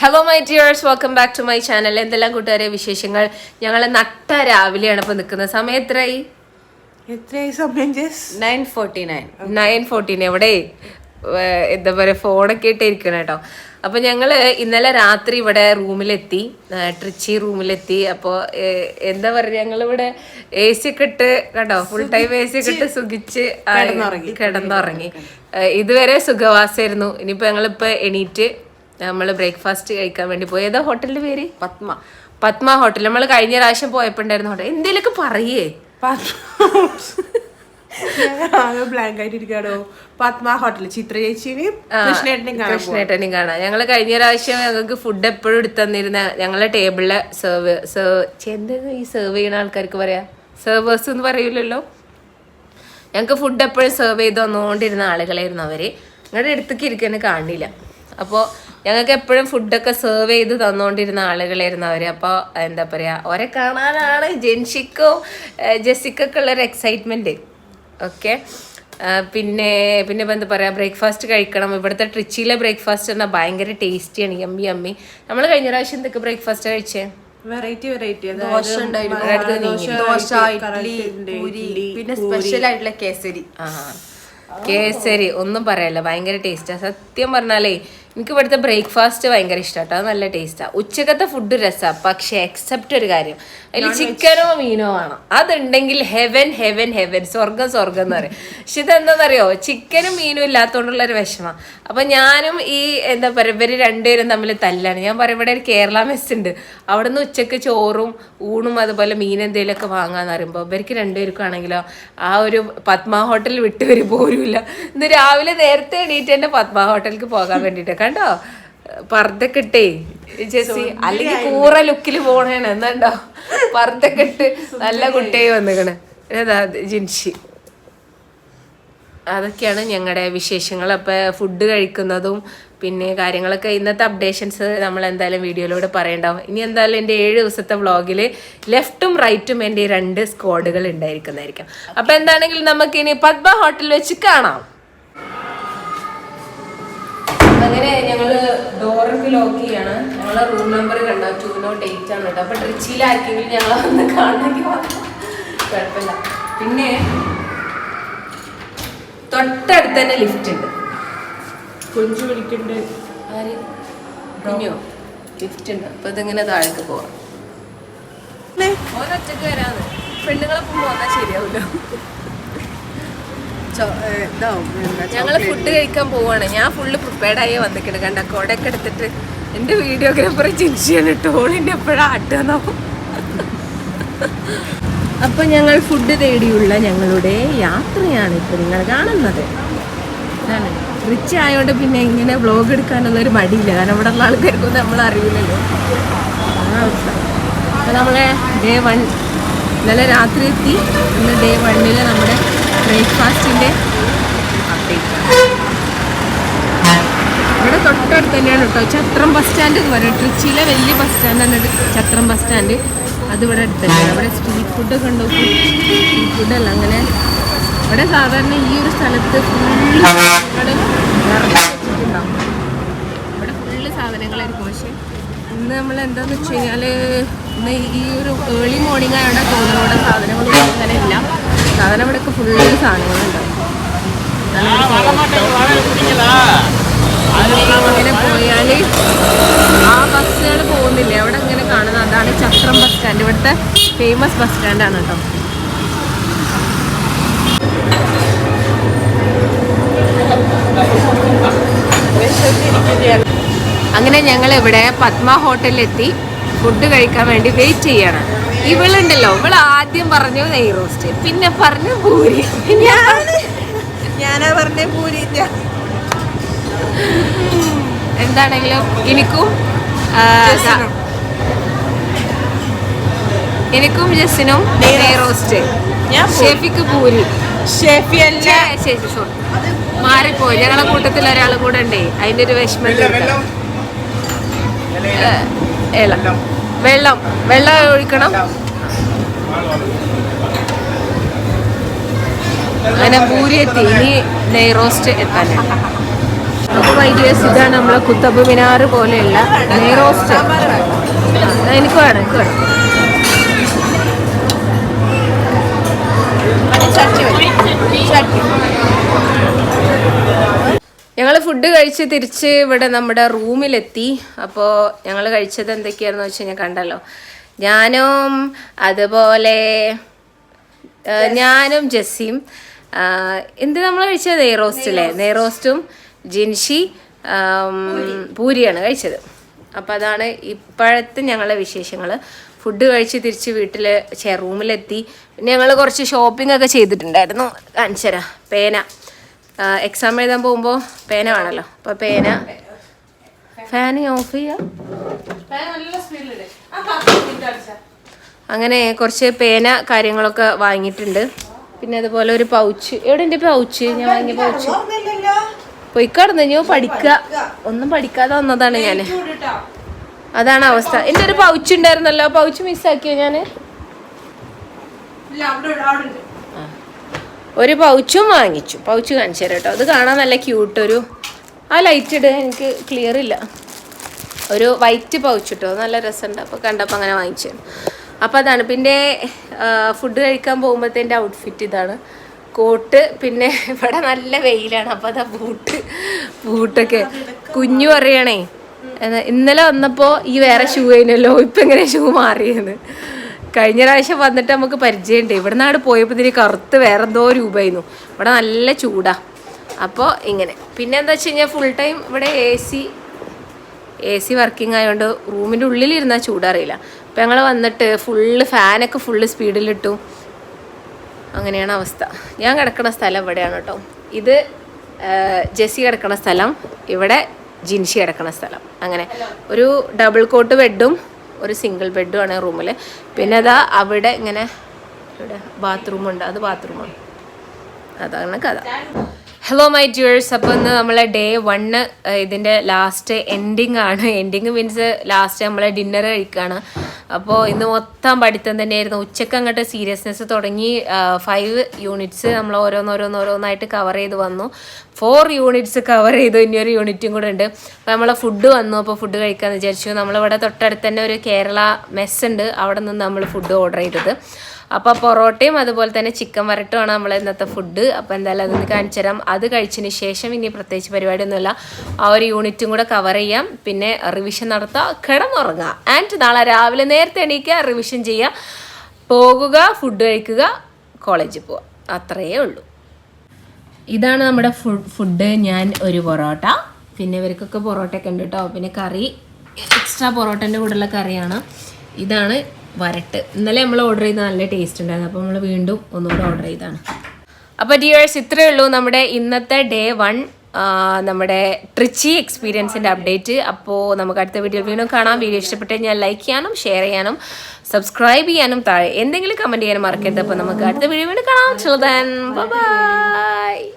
Hello my dears, welcome back to my channel. എന്തെല്ലാം കൂട്ടുകാരെ വിശേഷങ്ങൾ? ഞങ്ങൾ നട്ട രാവിലെയാണ് ഇപ്പൊ നിൽക്കുന്നത്. സമയം എത്രയായി? 9:49. എവിടെ എന്താ പറയാ, ഫോണൊക്കെ ഇട്ട് ഇരിക്കണം കേട്ടോ. അപ്പൊ ഞങ്ങള് ഇന്നലെ രാത്രി ഇവിടെ റൂമിലെത്തി, ട്രിച്ചി റൂമിലെത്തി. അപ്പൊ എന്താ പറയാ, ഞങ്ങളിവിടെ AC ഒക്കെ ഇട്ട് കേട്ടോ, ഫുൾ ടൈം AC ഒക്കെ ഇട്ട് സുഖിച്ച് കിടന്നുറങ്ങി. ഇതുവരെ സുഖവാസായിരുന്നു. ഇനിയിപ്പോ ഞങ്ങളിപ്പോ എണീറ്റ് നമ്മള് ബ്രേക്ക്ഫാസ്റ്റ് കഴിക്കാൻ വേണ്ടി പോയി. ഏതാ ഹോട്ടലിന്റെ പേര്? പത്മ ഹോട്ടൽ. നമ്മൾ കഴിഞ്ഞ പ്രാവശ്യം പോയപ്പോ ഉണ്ടായിരുന്ന ഹോട്ടൽ. എന്തേലൊക്കെ പറയേ. ബ്ലാങ്ക് ആയിട്ടിരിക്കാടോ. പത്മ ഹോട്ടൽ. ചിത്ര ചേച്ചിനെയും കൃഷ്ണേട്ടനെയും കാണാം. ഞങ്ങള് കഴിഞ്ഞ പ്രാവശ്യം ഞങ്ങൾക്ക് ഫുഡ് എപ്പോഴും എടുത്തു തന്നിരുന്ന ഞങ്ങളെ ടേബിളിലെ ഈ സെർവ് ചെയ്യുന്ന ആൾക്കാർക്ക് പറയാ സെർവേഴ്സ് എന്ന് പറയൂലല്ലോ. ഞങ്ങക്ക് ഫുഡ് എപ്പോഴും സെർവ് ചെയ്ത് വന്നുകൊണ്ടിരുന്ന ആളുകളായിരുന്നു അവര്. ഞങ്ങളുടെ അടുത്തേക്ക് ഇരിക്കുന്ന കാണില്ല. അപ്പോൾ ഞങ്ങൾക്ക് എപ്പോഴും ഫുഡൊക്കെ സെർവ് ചെയ്ത് തന്നുകൊണ്ടിരുന്ന ആളുകളായിരുന്നു അവർ. അപ്പോൾ എന്താ പറയുക, അവരെ കാണാനാണ് ജെൻഷിക്കും ജെസ്സിക്കൊക്കെ ഉള്ളൊരു എക്സൈറ്റ്മെൻറ്റ്. ഓക്കെ, പിന്നെ ഇപ്പം എന്താ പറയുക, ബ്രേക്ക്ഫാസ്റ്റ് കഴിക്കണം. ഇവിടുത്തെ ട്രിച്ചിയിലെ ബ്രേക്ക്ഫാസ്റ്റ് പറഞ്ഞാൽ ഭയങ്കര ടേസ്റ്റിയാണ്, യമ്മി. നമ്മൾ കഴിഞ്ഞ പ്രാവശ്യം എന്തൊക്കെ ബ്രേക്ക്ഫാസ്റ്റ് കഴിച്ചേ? വെറൈറ്റി ദോശ, ഇഡ്ഡലി, പൂരി, പിന്നെ സ്പെഷ്യൽ ആയിട്ടുള്ള കേസരി ഒന്നും പറയല്ല, ഭയങ്കര ടേസ്റ്റാ. സത്യം പറഞ്ഞാലേ എനിക്ക് ഇവിടുത്തെ ബ്രേക്ക്ഫാസ്റ്റ് ഭയങ്കര ഇഷ്ടാട്ടോ. അത് നല്ല ടേസ്റ്റാ. ഉച്ചക്കത്തെ ഫുഡ് രസാ, പക്ഷെ എക്സെപ്റ്റ് ഒരു കാര്യം, അതിൽ ചിക്കനോ മീനോ വേണം. അതുണ്ടെങ്കിൽ ഹെവൻ സ്വർഗം എന്ന് പറയും. പക്ഷെ ഇതെന്താണെന്നറിയോ, ചിക്കനും മീനും ഇല്ലാത്തതുകൊണ്ടുള്ളൊരു വിഷമം. അപ്പൊ ഞാനും ഈ എന്താ പറയുക, ഇവര് രണ്ടുപേരും തമ്മിൽ തല്ലാണ്. ഞാൻ പറയും, ഇവിടെ ഒരു കേരള മെസ് ഉണ്ട്, അവിടെ നിന്ന് ഉച്ചക്ക് ചോറും ഊണും അതുപോലെ മീൻ എന്തെങ്കിലുമൊക്കെ വാങ്ങാന്ന് പറയുമ്പോൾ ഇവർക്ക് രണ്ടുപേർക്കും ആണെങ്കിലോ ആ ഒരു പത്മ ഹോട്ടൽ വിട്ടുവരും പോരുമില്ല. ഇന്ന് രാവിലെ നേരത്തെ എണീറ്റ് തന്നെ പത്മ ഹോട്ടലിലേക്ക് പോകാൻ വേണ്ടിട്ട് കണ്ടോ, പർദ്ദൊക്കെ ഇട്ടേ ജെസ്സി, അല്ലെങ്കിൽ കൂറ ലുക്കില് പോണേണ്. എന്താണ്ടോ പർദ്ദൊക്കെ ഇട്ട് നല്ല കുട്ടിയായി വന്നിക്കണ്. ഏതാ ജിൻഷി. അതൊക്കെയാണ് ഞങ്ങളുടെ വിശേഷങ്ങൾ. അപ്പം ഫുഡ് കഴിക്കുന്നതും പിന്നെ കാര്യങ്ങളൊക്കെ ഇന്നത്തെ അപ്ഡേഷൻസ് നമ്മൾ എന്തായാലും വീഡിയോയിലൂടെ പറയണ്ടാവും. ഇനി എന്തായാലും എൻ്റെ 7 ദിവസത്തെ വ്ളോഗിൽ ലെഫ്റ്റും റൈറ്റും എൻ്റെ 2 സ്ക്വാഡുകൾ ഉണ്ടായിരിക്കുന്നതായിരിക്കും. അപ്പം എന്താണെങ്കിലും നമുക്കിനി പത്മ ഹോട്ടലിൽ വെച്ച് കാണാം. അങ്ങനെ ഞങ്ങൾ ഡോറൊക്കെ ലോക്ക് ചെയ്യാണ്. ഞങ്ങളെ റൂം നമ്പർ കണ്ടോ, 208 ആണ് കേട്ടോ. അപ്പം ട്രിച്ചിയിലാർക്കെങ്കിലും ഞങ്ങളെ വന്ന് കാണണമെങ്കിൽ കുഴപ്പമില്ല. പിന്നെ തൊട്ടടുത്ത് തന്നെ ലിഫ്റ്റ് ഉണ്ട്. കൊഞ്ചു വിളിക്കണ്ട്. ആര് കുഞ്ഞോ? ലിഫ്റ്റ് ഉണ്ട്. അപ്പൊ ഇതിങ്ങനെ താഴേക്ക് പോവാം. ഓരൊറ്റക്ക് വരാന്ന്. പെണ്ണുങ്ങളൊപ്പം പോകാൻ ശരിയാവില്ല. ഞങ്ങള് ഫുഡ് കഴിക്കാൻ പോവാണ്. ഞാൻ ഫുള്ള് പ്രിപ്പയർഡ് ആയി വന്നിട്ടുണ്ട്. കണ്ട കോടൊക്കെ എടുത്തിട്ട് എന്റെ വീഡിയോഗ്രാഫർ ജിൻഷിയാണ് ടോളിന്റെ എപ്പോഴാ ആട്ടുന്നോ. അപ്പൊ ഞങ്ങൾ ഫുഡ് തേടിയുള്ള ഞങ്ങളുടെ യാത്രയാണ് ഇപ്പൊ നിങ്ങൾ കാണുന്നത്. റിച്ച് ആയതുകൊണ്ട് പിന്നെ ഇങ്ങനെ വ്ളോഗ് എടുക്കാനുള്ളൊരു മടിയില്ല, കാരണം ഇവിടെ ഉള്ള ആൾക്കാർക്കൊന്നും നമ്മൾ അറിയില്ലല്ലോ. അപ്പോൾ നമ്മളെ ഡേ 1 ഇന്നലെ രാത്രി എത്തി. ഇന്ന് ഡേ 1 നമ്മുടെ ബ്രേക്ക്ഫാസ്റ്റിൻ്റെ അപ്ഡേറ്റ്. ഇവിടെ തൊട്ടടുത്ത് തന്നെയാണ് കേട്ടോ ചത്രം ബസ് സ്റ്റാൻഡ് എന്ന് പറയും. ട്രിച്ചിയിലെ വലിയ ബസ് സ്റ്റാൻഡാണ് ചത്രം ബസ് സ്റ്റാൻഡ്. അതിവിടെ അടുത്ത് തന്നെയാണ്. ഇവിടെ സ്ട്രീറ്റ് ഫുഡൊക്കെ ഉണ്ടോ? സ്ട്രീറ്റ് ഫുഡല്ല, അങ്ങനെ ഇവിടെ സാധാരണ ഈ ഒരു സ്ഥലത്ത് ഫുള്ള് വെച്ചിട്ടുണ്ടാവും. ഇവിടെ ഫുള്ള് സാധനങ്ങളായിരിക്കും. പക്ഷെ ഇന്ന് നമ്മൾ എന്താന്ന് വെച്ച് കഴിഞ്ഞാൽ ഇന്ന് ഈ ഒരു ഏർലി മോർണിംഗ് ആയതുകൊണ്ട് തോന്നുന്നു ഇവിടെ സാധനങ്ങളൊന്നും അങ്ങനെ ഇല്ല. സാധനം ഇവിടെയൊക്കെ ഫുള്ള് സാധനങ്ങളുണ്ടാവും. ഇങ്ങനെ പോയാൽ ആ ബസ്സുകൾ പോകുന്നില്ലേ, അവിടെ ഇങ്ങനെ കാണുന്നത് അതാണ് ചത്രം ബസ് സ്റ്റാൻഡ്. ഇവിടുത്തെ ഫേമസ് ബസ് സ്റ്റാൻഡാണ് കേട്ടോ. അങ്ങനെ ഞങ്ങൾ ഇവിടെ പത്മ ഹോട്ടലിലെത്തി ഫുഡ് കഴിക്കാൻ വേണ്ടി വെയിറ്റ് ചെയ്യണം. ഇവളുണ്ടല്ലോ, ഇവള് ആദ്യം പറഞ്ഞു നെയ് റോസ്റ്റ്, പിന്നെ പറഞ്ഞു പൂരി. ഞാനാ പറഞ്ഞ പൂരി. എന്താണെങ്കിലും എനിക്കും ജസ്സിനും നെയ് റോസ്റ്റ്, ഷെഫിക്ക് പൂരി. മാറിപ്പോയി. ഞങ്ങളെ കൂട്ടത്തിൽ ഒരാൾ കൂടെ ഉണ്ടേ, അതിന്റെ ഒരു വിഷമം. വെള്ളം ഒഴിക്കണം. അങ്ങനെ പൂരി എത്തി. ഇനി നെയ് റോസ്റ്റ് എത്താനാണ്. അപ്പോൾ വൈദ്യേഴ്സ് ഇതാണ് നമ്മളെ കുത്തബ് മിനാർ പോലെയുള്ള നെയ്റോസ്റ്റ്. എനിക്ക് വേണം. ഞങ്ങൾ ഫുഡ് കഴിച്ച് തിരിച്ച് ഇവിടെ നമ്മുടെ റൂമിലെത്തി. അപ്പോൾ ഞങ്ങൾ കഴിച്ചത് എന്തൊക്കെയാണെന്ന് വെച്ച് കഴിഞ്ഞാൽ കണ്ടല്ലോ, ഞാനും ജെസ്സിയും എന്ത് നമ്മൾ കഴിച്ചത് നെയ്റോസ്റ്റും ജിൻഷി പൂരിയാണ് കഴിച്ചത്. അപ്പോൾ അതാണ് ഇപ്പോഴത്തെ ഞങ്ങളുടെ വിശേഷങ്ങൾ. ഫുഡ് കഴിച്ച് തിരിച്ച് റൂമിലെത്തി. പിന്നെ ഞങ്ങൾ കുറച്ച് ഷോപ്പിംഗ് ഒക്കെ ചെയ്തിട്ടുണ്ടായിരുന്നു. കാണിച്ചുതരാം. പേന, എക്സാം എഴുതാൻ പോകുമ്പോൾ പേന വേണമല്ലോ. അപ്പോൾ പേന, ഫാന് ഓഫ് ചെയ്യാം. അങ്ങനെ കുറച്ച് പേന കാര്യങ്ങളൊക്കെ വാങ്ങിയിട്ടുണ്ട്. പിന്നെ അതുപോലെ ഒരു പൗച്ച്. എവിടെ എൻ്റെ പൗച്ച്? ഞാൻ വാങ്ങിയ പൗച്ച് പൊയ്ക്കാടുന്നു. ഞാൻ ഒന്നും പഠിക്കാതെ വന്നതാണ് ഞാൻ. അതാണ് അവസ്ഥ. എൻ്റെ ഒരു പൗച്ച് ഉണ്ടായിരുന്നല്ലോ, പൗച്ച് മിസ്സാക്കിയോ ഞാൻ? ഒരു പൗച്ചും വാങ്ങിച്ചു. പൗച്ച് കാണിച്ചു തരാം കേട്ടോ. അത് കാണാൻ നല്ല ക്യൂട്ട്. ആ ലൈറ്റ് ഇട്, എനിക്ക് ക്ലിയർ ഇല്ല. ഒരു വൈറ്റ് പൗച്ച് കിട്ടോ, നല്ല രസമുണ്ട്. അപ്പോൾ കണ്ടപ്പോൾ അങ്ങനെ വാങ്ങിച്ചു. അപ്പോൾ അതാണ്. പിന്നെ ഫുഡ് കഴിക്കാൻ പോകുമ്പോഴത്തേൻ്റെ ഔട്ട്ഫിറ്റ് ഇതാണ്. കോട്ട്, പിന്നെ ഇവിടെ നല്ല വെയിലാണ്. അപ്പോൾ അതാ ബൂട്ടൊക്കെ. കുഞ്ഞു പറയണേ, ഇന്നലെ വന്നപ്പോൾ ഈ വേറെ ഷൂ ആയിരുന്നല്ലോ, ഇപ്പം എങ്ങനെ ഷൂ മാറിയെന്ന്. കഴിഞ്ഞ പ്രാവശ്യം വന്നിട്ട് നമുക്ക് പരിചയമുണ്ട്. ഇവിടെ നിന്നാട് പോയപ്പോൾ ഇതിന് കറുത്ത് വേറെ എന്തോ രൂപമായിരുന്നു. ഇവിടെ നല്ല ചൂടാ. അപ്പോൾ ഇങ്ങനെ. പിന്നെ എന്താ വെച്ച് കഴിഞ്ഞാൽ ഫുൾ ടൈം ഇവിടെ എ സി വർക്കിംഗ് ആയതുകൊണ്ട് റൂമിൻ്റെ ഉള്ളിലിരുന്നാൽ ചൂടറിയില്ല. അപ്പോൾ ഞങ്ങൾ വന്നിട്ട് ഫാനൊക്കെ ഫുള്ള് സ്പീഡിലിട്ടു. അങ്ങനെയാണ് അവസ്ഥ. ഞാൻ കിടക്കുന്ന സ്ഥലം ഇവിടെയാണ് കേട്ടോ. ഇത് ജെസ്സി കിടക്കുന്ന സ്ഥലം, ഇവിടെ ജിൻഷി കിടക്കുന്ന സ്ഥലം. അങ്ങനെ ഒരു ഡബിൾ കോട്ട് ബെഡും ഒരു സിംഗിൾ ബെഡുമാണ് റൂമിൽ. പിന്നെ അതാ അവിടെ ഇങ്ങനെ ഇവിടെ ബാത്റൂമുണ്ട്. അത് ബാത്റൂമാണ്. അതാണ് കഥ. Hello my dears. അപ്പോൾ ഇന്ന് നമ്മളെ ഡേ 1 ഇതിൻ്റെ ലാസ്റ്റ് എൻഡിങ് ആണ്. എൻഡിങ് മീൻസ് ലാസ്റ്റ് നമ്മളെ ഡിന്നർ കഴിക്കുകയാണ്. അപ്പോൾ ഇന്ന് മൊത്തം പഠിത്തം തന്നെയായിരുന്നു. ഉച്ചക്ക് അങ്ങോട്ട് സീരിയസ്നെസ് തുടങ്ങി. 5 യൂണിറ്റ്സ് നമ്മൾ ഓരോന്നായിട്ട് കവർ ചെയ്ത് വന്നു. 4 യൂണിറ്റ്സ് കവർ ചെയ്തു. ഇനിയൊരു യൂണിറ്റും കൂടെ ഉണ്ട്. അപ്പോൾ നമ്മളെ ഫുഡ് വന്നു. അപ്പോൾ ഫുഡ് കഴിക്കാമെന്ന് വിചാരിച്ചു. നമ്മളിവിടെ തൊട്ടടുത്ത് തന്നെ ഒരു കേരള മെസ്സ് ഉണ്ട്. അവിടെ നിന്ന് നമ്മൾ ഫുഡ് ഓർഡർ ചെയ്തത്. അപ്പോൾ പൊറോട്ടയും അതുപോലെ തന്നെ ചിക്കൻ വരട്ടുമാണ് നമ്മൾ ഇന്നത്തെ ഫുഡ്. അപ്പോൾ എന്തായാലും അതൊന്ന് കാണിച്ചു തരാം. അത് കഴിച്ചതിന് ശേഷം ഇനി പ്രത്യേകിച്ച് പരിപാടിയൊന്നുമില്ല. ആ ഒരു യൂണിറ്റും കൂടെ കവർ ചെയ്യാം. പിന്നെ റിവിഷൻ നടത്തുക, കിടന്നുറങ്ങുക. ആൻഡ് നാളെ രാവിലെ നേരത്തെ എണീക്കുക, റിവിഷൻ ചെയ്യുക, പോകുക, ഫുഡ് കഴിക്കുക, കോളേജിൽ പോവുക. അത്രയേ ഉള്ളൂ. ഇതാണ് നമ്മുടെ ഫുഡ്. ഞാൻ ഒരു പൊറോട്ട, പിന്നെ ഇവർക്കൊക്കെ പൊറോട്ടയൊക്കെ ഉണ്ട് കേട്ടോ. പിന്നെ കറി, എക്സ്ട്രാ പൊറോട്ടൻ്റെ കൂടെയുള്ള കറിയാണ്. ഇതാണ് വരട്ട്. ഇന്നലെ നമ്മൾ ഓർഡർ ചെയ്ത് നല്ല ടേസ്റ്റ് ഉണ്ടായിരുന്നു. അപ്പോൾ നമ്മൾ വീണ്ടും ഒന്നുകൂടെ ഓർഡർ ചെയ്താണ്. അപ്പോൾ ഡിയേഴ്സ്, ഇത്രയേ ഉള്ളൂ നമ്മുടെ ഇന്നത്തെ ഡേ 1 നമ്മുടെ ട്രിച്ചി എക്സ്പീരിയൻസിൻ്റെ അപ്ഡേറ്റ്. അപ്പോൾ നമുക്ക് അടുത്ത വീഡിയോയിൽ വീണ്ടും കാണാം. വീഡിയോ ഇഷ്ടപ്പെട്ട് ഞാൻ ലൈക്ക് ചെയ്യാനും ഷെയർ ചെയ്യാനും സബ്സ്ക്രൈബ് ചെയ്യാനും താഴെ എന്തെങ്കിലും കമൻറ്റ് ചെയ്യാനും മറക്കരുത്. അപ്പോൾ നമുക്ക് അടുത്ത വീഡിയോ വീണ്ടും കാണാം. Till then, bye bye.